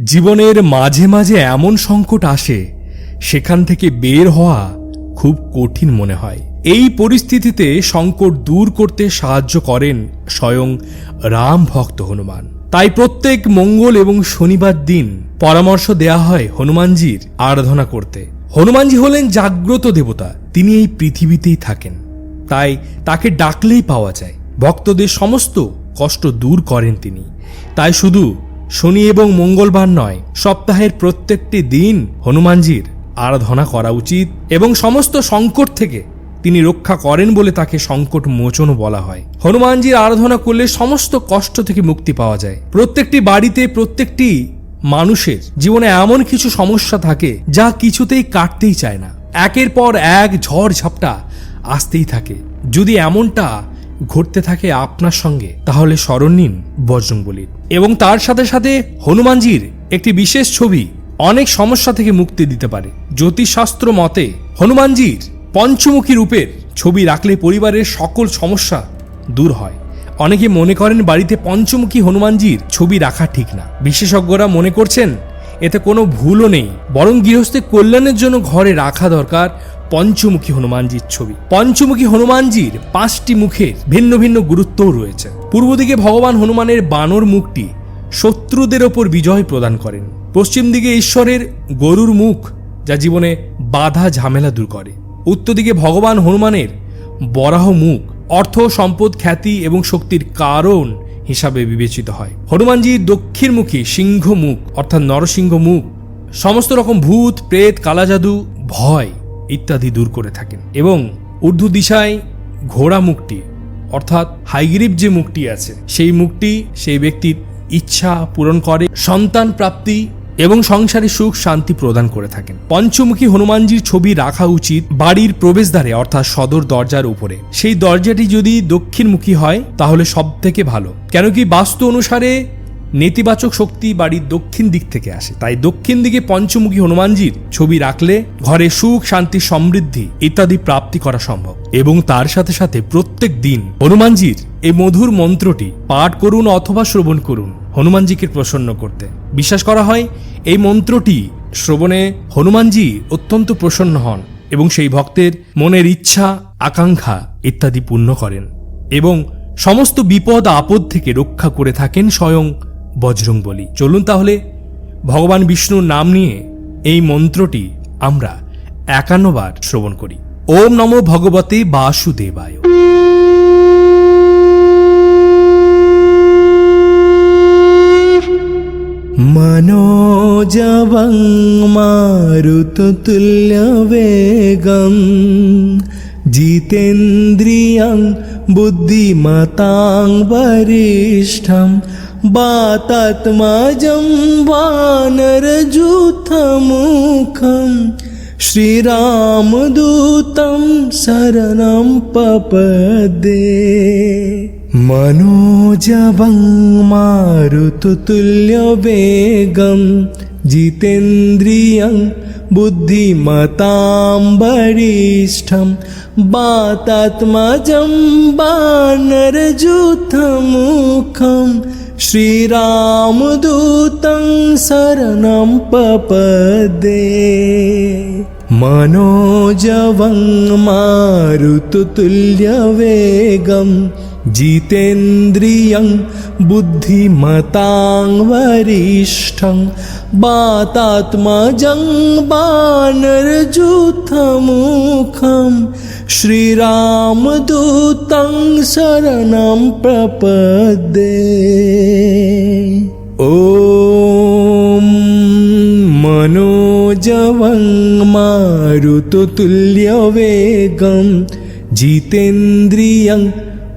জীবনের মাঝে মাঝে এমন সংকট আসে, সেখান থেকে বের হওয়া খুব কঠিন মনে হয়। এই পরিস্থিতিতে সংকট দূর করতে সাহায্য করেন স্বয়ং রাম ভক্ত হনুমান। তাই প্রত্যেক মঙ্গল এবং শনিবার দিন পরামর্শ দেয়া হয় হনুমানজির আরাধনা করতে। হনুমানজি হলেন জাগ্রত দেবতা, তিনি এই পৃথিবীতেই থাকেন, তাই তাকে ডাকলেই পাওয়া যায়। ভক্তদের সমস্ত কষ্ট দূর করেন তিনি। তাই শুধু শনি এবং মঙ্গলবার নয়, সপ্তাহের প্রত্যেকটি দিন হনুমানজির আরাধনা করা উচিত এবং সমস্ত সংকট থেকে তিনি রক্ষা করেন বলে তাকে সংকট মোচনও বলা হয়। হনুমানজির আরাধনা করলে সমস্ত কষ্ট থেকে মুক্তি পাওয়া যায়। প্রত্যেকটি বাড়িতে প্রত্যেকটি মানুষের জীবনে এমন কিছু সমস্যা থাকে যা কিছুতেই কাটতেই চায় না, একের পর এক ঝড় ঝাপটা আসতেই থাকে। যদি এমনটা ঘটতে থাকে আপনার সঙ্গে, তাহলে স্মরণ নিন বজরংবলীর এবং তার সাথে সাথে হনুমানজির একটি বিশেষ ছবি অনেক সমস্যা থেকে মুক্তি দিতে পারে। জ্যোতিষশাস্ত্র মতে হনুমানজির পঞ্চমুখী রূপের ছবি রাখলে পরিবারের সকল সমস্যা দূর হয়। অনেকে মনে করেন বাড়িতে পঞ্চমুখী হনুমানজির ছবি রাখা ঠিক না। বিশেষজ্ঞরা মনে করছেন এতে কোনো ভুলও নেই, বরং গৃহস্থের কল্যাণের জন্য ঘরে রাখা দরকার পঞ্চমুখী হনুমানজির ছবি। পঞ্চমুখী হনুমানজির 5টি মুখের ভিন্ন ভিন্ন গুরুত্বও রয়েছে। পূর্ব দিকে ভগবান হনুমানের বানর মুখটি শত্রুদের ওপর বিজয় প্রদান করেন। পশ্চিম দিকে ঈশ্বরের গরুর মুখ, যা জীবনে বাধা ঝামেলা দূর করে। উত্তর দিকে ভগবান হনুমানের বরাহ মুখ অর্থ, সম্পদ, খ্যাতি এবং শক্তির কারণ হিসাবে বিবেচিত হয়। হনুমানজির দক্ষিণমুখী সিংহ মুখ অর্থাৎ নরসিংহ মুখ সমস্ত রকম ভূত, প্রেত, কালাজাদু, ভয় ইত্যাদি দূর করে থাকেন এবং ঊর্ধ্ব দিশায় ঘোড়া মুখটি অর্থাৎ হাইগ্রীব যে মুখটি আছে, সেই মুখটি সেই ব্যক্তির ইচ্ছা পূরণ করে, সন্তান প্রাপ্তি এবং সংসারে সুখ শান্তি প্রদান করে থাকেন। পঞ্চমুখী হনুমানজির ছবি রাখা উচিত বাড়ির প্রবেশদ্বারে অর্থাৎ সদর দরজার উপরে। সেই দরজাটি যদি দক্ষিণমুখী হয় তাহলে সব থেকে ভালো, কেন কি বাস্তু অনুসারে নেতিবাচক শক্তি বাড়ির দক্ষিণ দিক থেকে আসে। তাই দক্ষিণ দিকে পঞ্চমুখী হনুমানজির ছবি রাখলে ঘরে সুখ শান্তি সমৃদ্ধি ইত্যাদি প্রাপ্তি করা সম্ভব। এবং তার সাথে সাথে প্রত্যেক দিন হনুমানজির এই মধুর মন্ত্রটি পাঠ করুন অথবা শ্রবণ করুন হনুমানজিকে প্রসন্ন করতে। বিশ্বাস করা হয় এই মন্ত্রটি শ্রবণে হনুমানজি অত্যন্ত প্রসন্ন হন এবং সেই ভক্তের মনের ইচ্ছা আকাঙ্ক্ষা ইত্যাদি পূর্ণ করেন এবং সমস্ত বিপদ আপদ থেকে রক্ষা করে থাকেন স্বয়ং বজরংবলী। চলুন তাহলে ভগবান বিষ্ণুর নাম নিয়ে এই মন্ত্রটি আমরা 51 বার শ্রবণ করি। ওম নমো ভগবতে বাসুদেবায়। मनोजवं मारुततुल्यवेगं जितेन्द्रियं बुद्धिमतां वरिष्ठं वातात्मजं वानरयूथमुखं श्रीरामदूतं शरणं पपदे। मनोजवं मारुततुल्यवेगं जितेन्द्रियं बुद्धिमतां वरिष्ठं वातात्मजं वानरयूथमुखं श्रीरामदूतं शरणं पपदे। मनोजवं मारुततुल्यवेगं जितेन्द्रियं बुद्धिमतां वरिष्ठं वातात्मजं वानरयूथमुखं श्रीरामदूतं शरणं प्रपद्ये। ॐ मनोजवं मारुततुल्यवेगं जितेन्द्रियं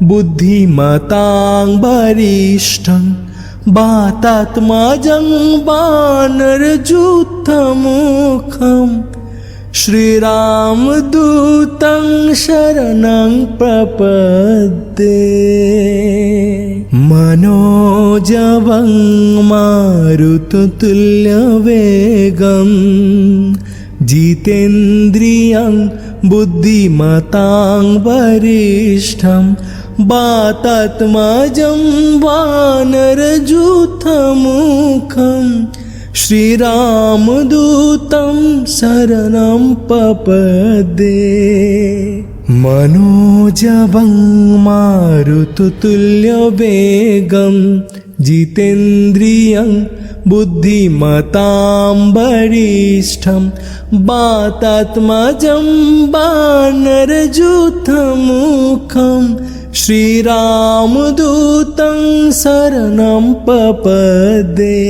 बुद्धिमतां वरिष्ठं वातात्मजं वानरयूथमुखं श्रीरामदूतं शरणं प्रपद्ये। मनोजवं मारुततुल्यवेगं जितेन्द्रियं बुद्धिमतां वरिष्ठं वातात्मजं वानरयूथमुखं श्रीरामदूतं शरणं पपदे मनोजवं मारुततुल्यवेगं जितेन्द्रियं बुद्धिमतां वरिष्ठं वातात्मजं वानरयूथमुखं श्रीरामदूतं शरणं पपदे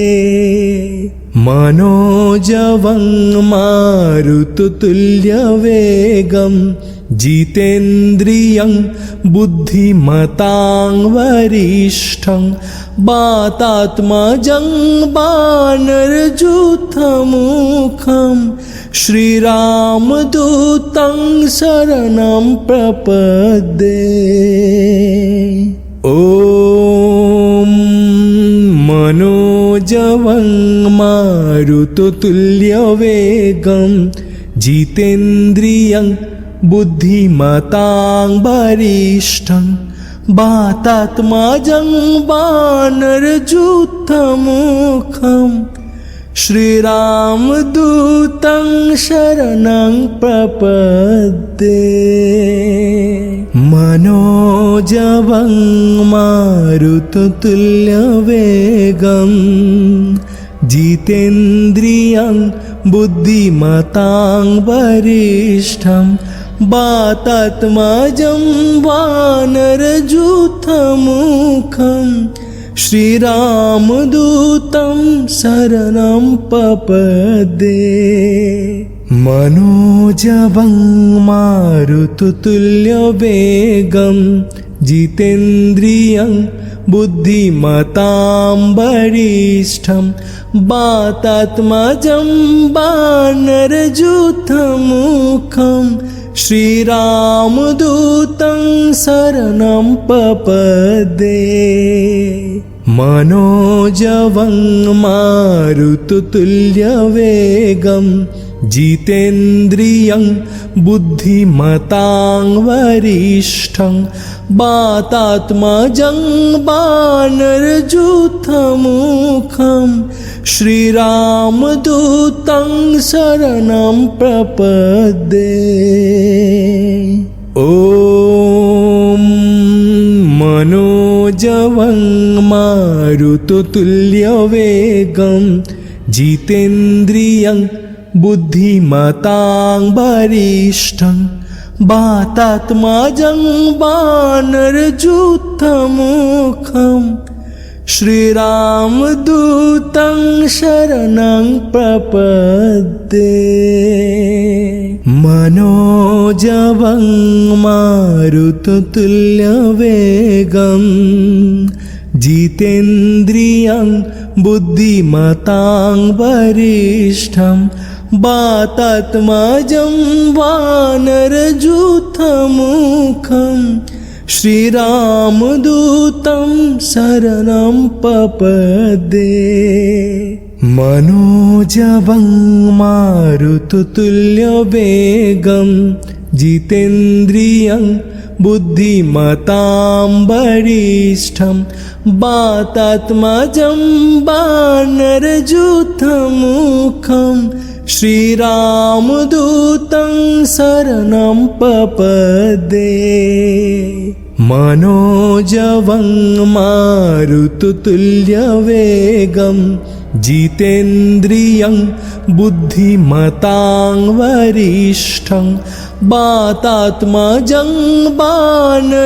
मनोजवं मारुततुल्यवेगं जितेन्द्रियं बुद्धिमतां वरिष्ठं वातात्मजं वानरयूथमुखं श्रीरामदूतं शरणं प्रपद्ये। ॐ मनोजवं मारुततुल्यवेगं जितेन्द्रियं बुद्धिमतां वरिष्ठं वातात्मजं वानरयूथमुखं श्रीरामदूतं शरणं प्रपद्ये। मनोजवं मारुततुल्यवेगं जितेन्द्रियं बुद्धिमतां वरिष्ठं वातात्मजं वानरयूथमुखं श्रीरामदूतं शरणं पपद्ये। मनोजवं मारुततुल्यवेगं जितेन्द्रियं बुद्धिमतां वरिष्ठं वातात्मजं वानरयूथमुखं श्रीरामदूतं शरणं पपद्ये। मनोजवं मारुततुल्यवेगं जितेन्द्रियं बुद्धिमतां वरिष्ठं वातात्मजं वानरयूथमुखं श्रीरामदूतं शरणं प्रपद्ये। ॐ मनोजवं मारुततुल्यवेगं जितेन्द्रियं बुद्धिमतां वरिष्ठं वातात्मजं वानरयूथमुखं श्रीरामदूतं शरणं प्रपद्ये। मनोजवं मारुततुल्यवेगं जितेन्द्रियं बुद्धिमतां वरिष्ठं वातात्मजं वानरयूथमुखं श्रीरामदूतं शरणं पपद्ये। मनोजवं मारुततुल्यवेगं जितेन्द्रियं बुद्धिमतां वरिष्ठं वातात्मजं वानरयूथमुखं श्रीरामदूतं शरणं पपद्ये। मनोजवं मारुततुल्यवेगं जितेन्द्रियं बुद्धिमतां वरिष्ठं वातात्मजं वानरयूथमुखं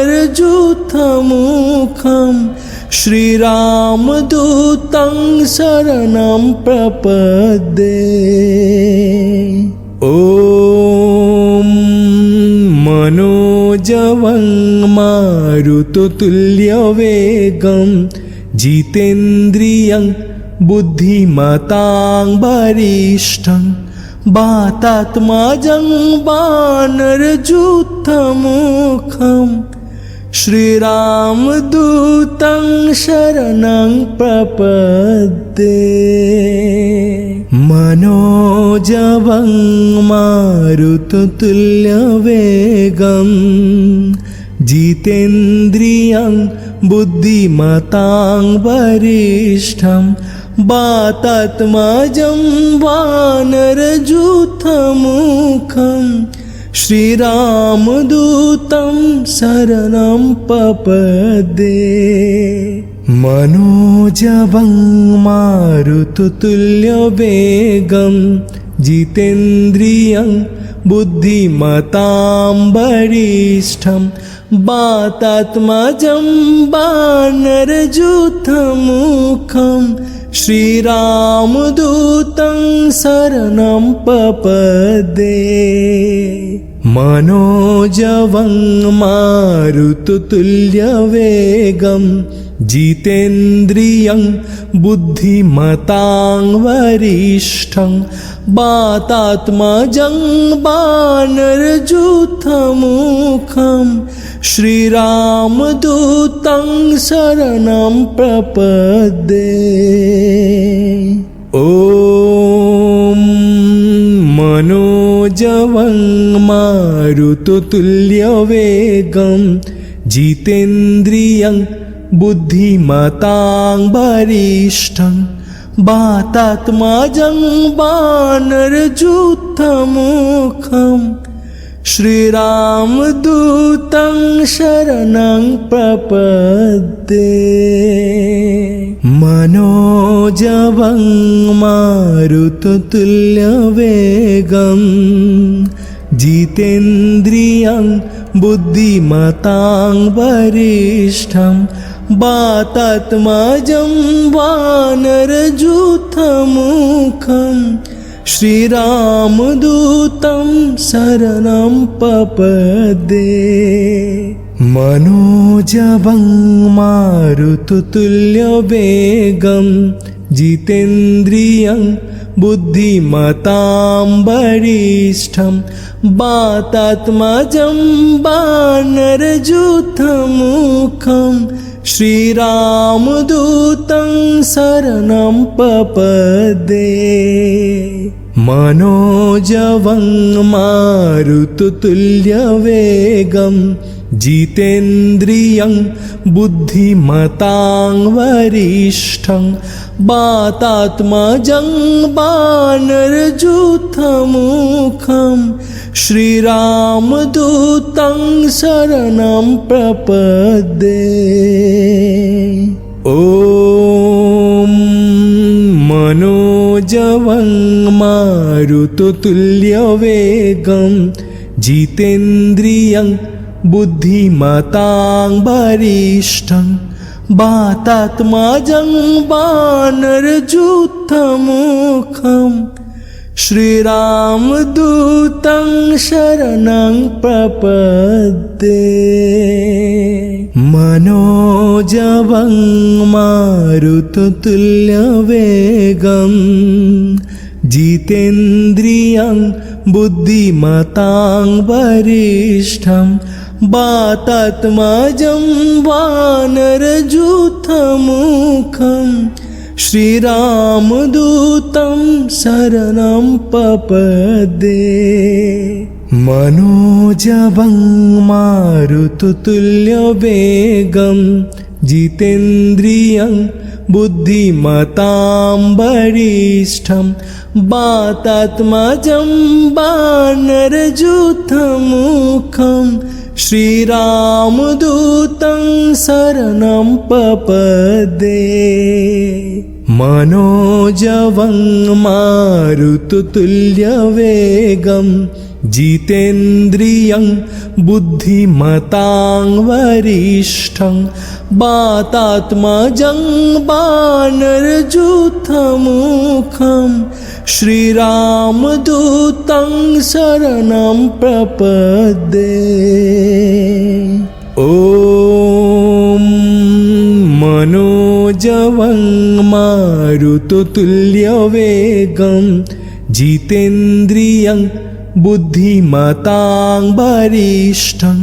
श्रीरामदूतं शरणं प्रपद्ये। ॐ मनोजवं मारुततुल्यवेगं जितेन्द्रियं बुद्धिमतां वरिष्ठं वातात्मजं वानरयूथमुखं श्रीरामदूतं शरणं प्रपद्ये। मनोजवं मारुततुल्यवेगं जितेन्द्रियं बुद्धिमतां वरिष्ठं वातात्मजं वानरयूथमुखं श्रीरामदूतं शरणं पपदे मनोजवं मारुततुल्यवेगं जितेन्द्रियं बुद्धिमतां वरिष्ठं वातात्मजं वानरयूथमुखं श्रीरामदूतं शरणं पपदे मनोजवं मारुततुल्यवेगं जितेन्द्रियं बुद्धिमतां वरिष्ठं वातात्मजं वानरयूथमुखं श्रीरामदूतं शरणं प्रपद्ये। ॐ मनोजवं मारुततुल्यवेगं जितेन्द्रियं बुद्धिमतां वरिष्ठं वातात्मजं वानरयूथमुखं श्रीरामदूतं शरणं प्रपद्ये मनोजवं मारुततुल्यवेगं जितेन्द्रियं बुद्धिमतां वरिष्ठं वातात्मजं वानरयूथमुखं श्रीरामदूतं शरणं पपदे मनोजवं मारुततुल्यवेगं जितेन्द्रियं बुद्धिमतां वरिष्ठं वातात्मजं वानरयूथमुखं श्रीरामदूतं शरणं पपदे मनोजवं मारुततुल्यवेगं जितेन्द्रियं बुद्धिमतां वरिष्ठं वातात्मजं वानरयूथमुखं श्रीरामदूतं शरणं प्रपद्ये। ॐ मनोजवं मारुततुल्यवेगं जितेन्द्रियं बुद्धिमतां वरिष्ठं वातात्मजं वानरयूथमुखं श्रीरामदूतं शरणं प्रपद्ये मनोजवं मारुततुल्यवेगं जितेन्द्रियं बुद्धिमतां वरिष्ठं वातात्मजं वानरयूथमुखं श्रीरामदूतं शरणं पपद्ये मनोजवं मारुततुल्यवेगं जितेन्द्रियं बुद्धिमतां वरिष्ठं वातात्मजं वानरयूथमुखं श्रीरामदूतं शरणं पपद्ये मनोजवं मारुततुल्यवेगं जितेन्द्रियं बुद्धिमतां वरिष्ठं वातात्मजं वानरयूथमुखं श्रीरामदूतं शरणं प्रपद्ये ॐ मनोजवं मारुततुल्यवेगं जितेन्द्रियं बुद्धिमतां वरिष्ठं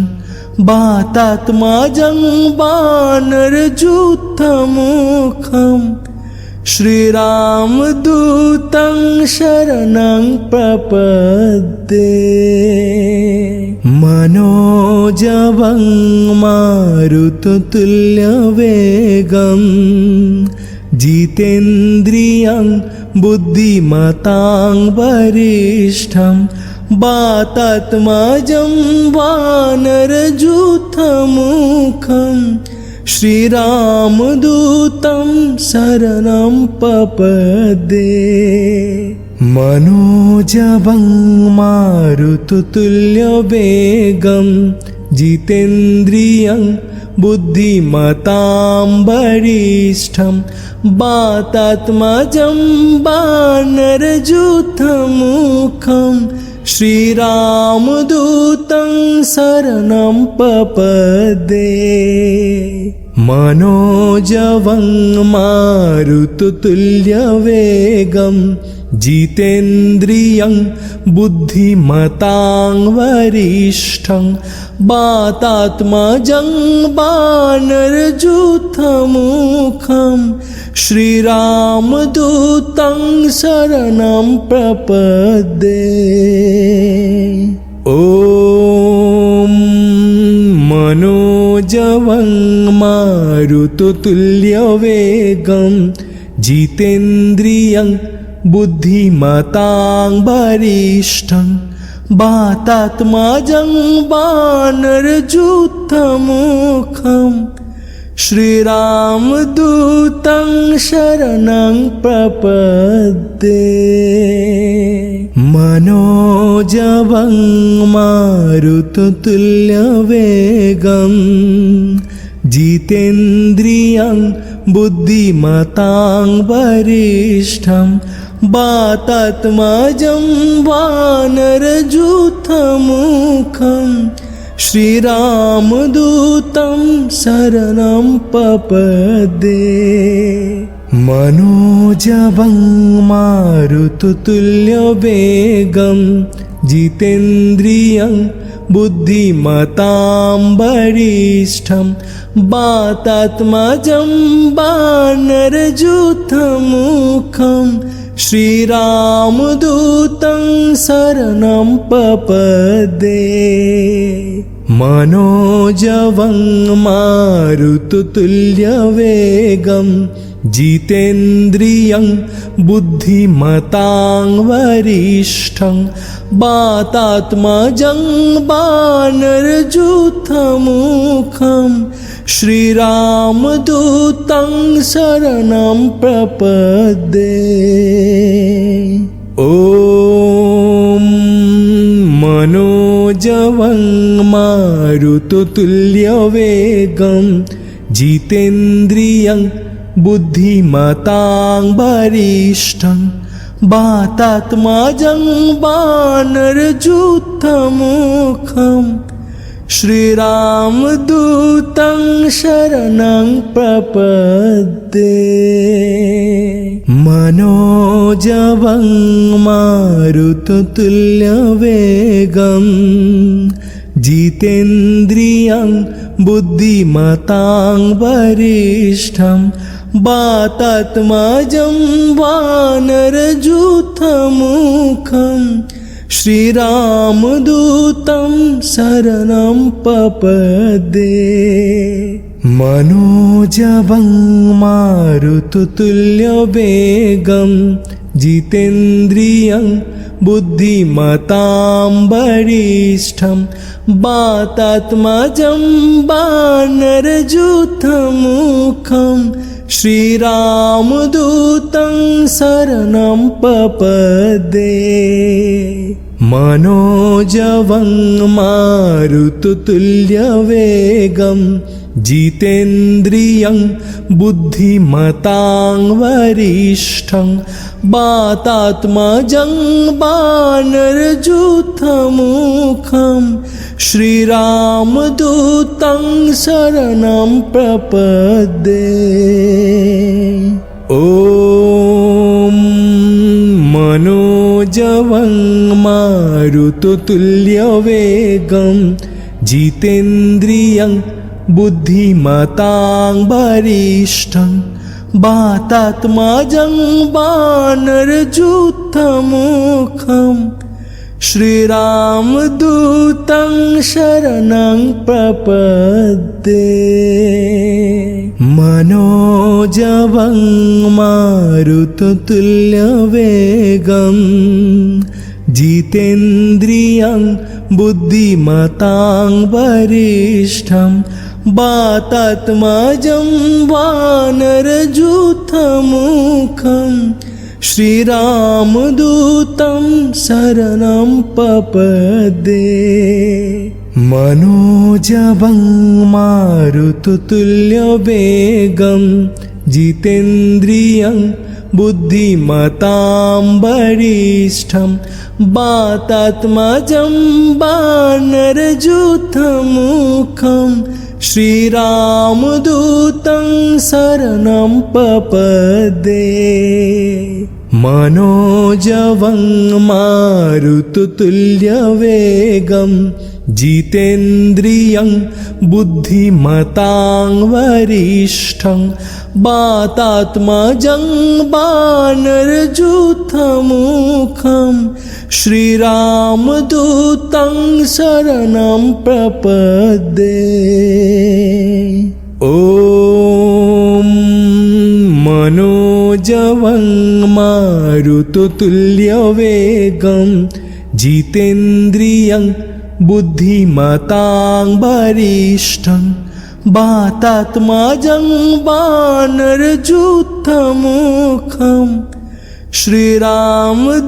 वातात्मजं वानरयूथमुखं श्रीरामदूतं शरणं प्रपद्ये मनोजवं मारुततुल्यवेगं जितेन्द्रियं बुद्धिमतां वरिष्ठं वातात्मजं वानरयूथमुखं श्रीरामदूतं शरणं पपदे मनोजवं मारुततुल्यवेगं जितेन्द्रियं बुद्धिमतां वरिष्ठं वातात्मजं वानरयूथमुखं श्रीरामदूतं शरणं पपदे मनोजवं मारुततुल्यवेगं जितेन्द्रियं बुद्धिमतां वरिष्ठं वातात्मजं वानरयूथमुखं श्रीरामदूतं शरणं प्रपद्ये। ॐ मनोजवं मारुततुल्यवेगं जितेन्द्रियं बुद्धिमतां वरिष्ठं वातात्मजं वानरयूथमुखं श्रीरामदूतं शरणं प्रपद्ये मनोजवं मारुततुल्यवेगं जितेन्द्रियं बुद्धिमतां वरिष्ठं वातात्मजं वानरयूथमुखं श्रीरामदूतं शरणं पपद्ये मनोजवं मारुततुल्यवेगं जितेन्द्रियं बुद्धिमतां वरिष्ठं वातात्मजं वानरयूथमुखं श्रीरामदूतं शरणं पपद्ये मनोजवं मारुततुल्यवेगं जितेन्द्रियं बुद्धिमतां वरिष्ठं वातात्मजं वानरयूथमुखं श्रीरामदूतं शरणं प्रपद्ये। ॐ मनोजवं मारुततुल्यवेगं जितेन्द्रियं बुद्धिमतां वरिष्ठं वातात्मजं वानरयूथमुखं श्रीरामदूतं शरणं प्रपद्ये मनोजवं मारुततुल्यवेगं जितेन्द्रियं बुद्धिमतां वरिष्ठं वातात्मजं वानरयूथमुखं श्रीरामदूतं शरणं पपद्ये मनोजवं मारुततुल्यवेगं जितेन्द्रियं बुद्धिमतां वरिष्ठं वातात्मजं वानरयूथमुखं श्रीरामदूतं शरणं पपद्ये मनोजवं मारुततुल्यवेगं जितेन्द्रियं बुद्धिमतां वरिष्ठं वातात्मजं वानरयूथमुखं श्रीरामदूतं शरणं प्रपद्ये ॐ मनोजवं मारुततुल्यवेगं जितेन्द्रियं बुद्धिमतां वरिष्ठं वातात्मजं वानरयूथमुखं श्रीरामदूतं शरणं प्रपद्ये मनोजवं मारुततुल्यवेगं जितेन्द्रियं बुद्धिमतां वरिष्ठं वातात्मजं वानरयूथमुखं श्रीरामदूतं शरणं प्रपद्ये मनोजवं मारुततुल्यवेगं जितेन्द्रियं बुद्धिमतां वरिष्ठं वातात्मजं वानरयूथमुखं श्रीरामदूतं शरणं प्रपद्ये मनोजवं मारुततुल्यवेगं जितेन्द्रियं बुद्धिमतां वरिष्ठं वातात्मजं वानरयूथमुखं श्रीरामदूतं शरणं प्रपद्ये ॐ मनोजवं मारुततुल्यवेगं जितेन्द्रियं बुद्धिमतां वरिष्ठं वातात्मजं वानरयूथमुखं श्रीरामदूतं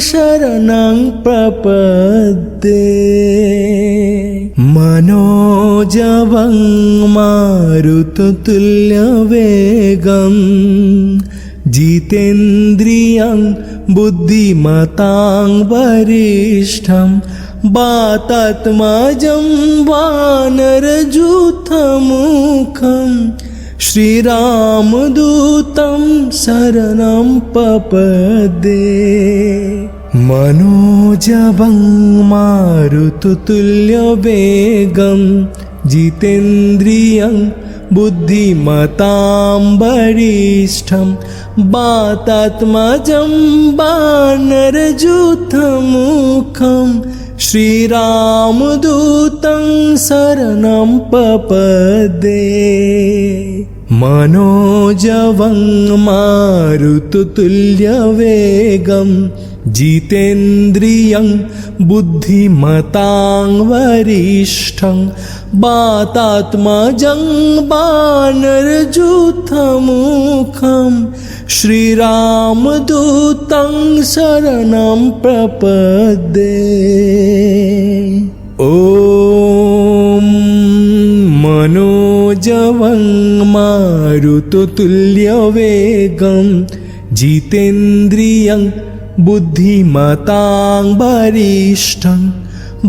शरणं प्रपद्ये मनोजवं मारुततुल्यवेगं जितेन्द्रियं बुद्धिमतां वरिष्ठं वातात्मजं वानरयूथमुखं श्रीरामदूतं शरणं प्रपद्ये मनोजवं मारुततुल्यवेगं जितेन्द्रियं बुद्धिमतां वरिष्ठं वातात्मजं वानरयूथमुखं श्रीरामदूतं शरणं प्रपद्ये मनोजवं मारुततुल्यवेगं जितेन्द्रियं बुद्धिमतां वरिष्ठं वातात्मजं वानरयूथमुखं श्रीरामदूतं शरणं प्रपद्ये ॐ मनोजवं मारुततुल्यवेगं जितेन्द्रियं बुद्धिमतां वरिष्ठं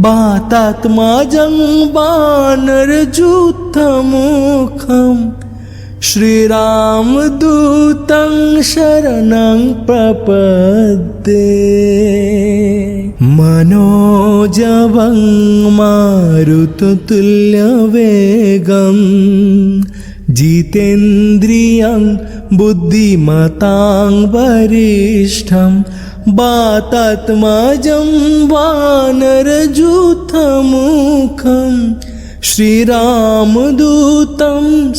वातात्मजं वानरयूथमुखं श्रीरामदूतं शरणं प्रपद्ये मनोजवं मारुततुल्यवेगं जितेन्द्रियं बुद्धिमतां वरिष्ठं वातात्मजं वानरयूथमुखं श्रीरामदूतं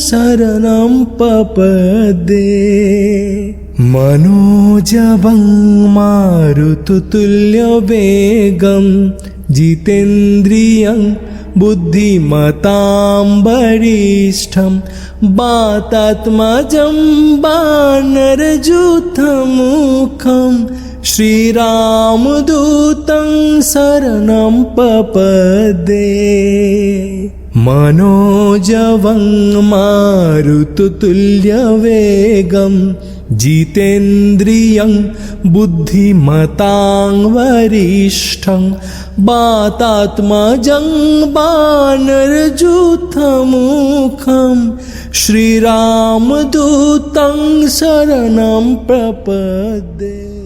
शरणं प्रपद्ये मनोजवं मारुततुल्यवेगं जितेन्द्रियं बुद्धिमतां वरिष्ठं वातात्मजं वानरयूथमुखं श्रीरामदूतं शरणं प्रपद्ये मनोजवं मारुततुल्यवेगं जितेन्द्रियं बुद्धिमतां वरिष्ठं वातात्मजं वानरयूथमुखं श्रीरामदूतं शरणं प्रपद्ये।